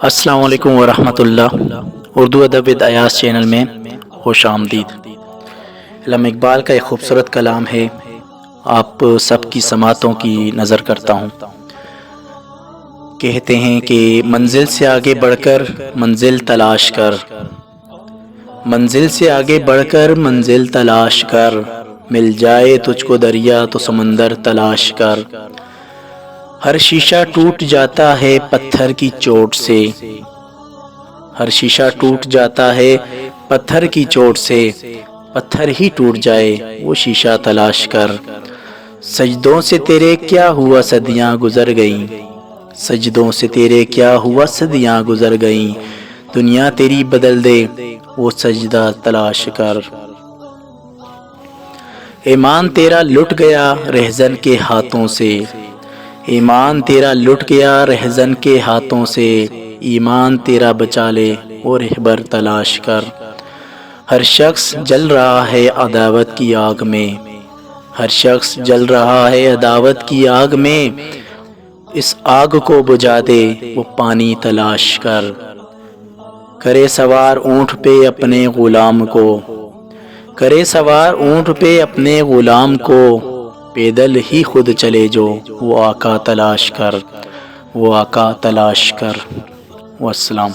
السلام علیکم ورحمۃ اللہ۔ اردو ادب ود ایاز چینل میں خوش آمدید۔ علامہ اقبال کا ایک خوبصورت کلام ہے، آپ سب کی سماعتوں کی نظر کرتا ہوں۔ کہتے ہیں کہ منزل سے آگے بڑھ کر منزل تلاش کر، منزل سے آگے بڑھ کر منزل تلاش کر، مل جائے تجھ کو دریا تو سمندر تلاش کر۔ ہر شیشہ ٹوٹ جاتا ہے پتھر کی چوٹ سے، ہر شیشہ ٹوٹ جاتا ہے پتھر کی چوٹ سے، پتھر ہی ٹوٹ جائے وہ شیشہ تلاش کر۔ سجدوں سے تیرے کیا ہوا صدیاں گزر گئیں، سجدوں سے تیرے کیا ہوا صدیاں گزر گئیں، دنیا تیری بدل دے وہ سجدہ تلاش کر۔ ایمان تیرا لٹ گیا رہزن کے ہاتھوں سے، ایمان تیرا لٹ گیا رہزن کے ہاتھوں سے، ایمان تیرا بچا لے وہ رہبر تلاش کر۔ ہر شخص جل رہا ہے عداوت کی آگ میں، ہر شخص جل رہا ہے عداوت کی آگ میں، اس آگ کو بجھا دے وہ پانی تلاش کر۔ کرے سوار اونٹ پہ اپنے غلام کو، کرے سوار اونٹ پہ اپنے غلام کو، پیدل ہی خود چلے جو وہ آقا تلاش کر، وہ آقا تلاش کر۔ والسلام۔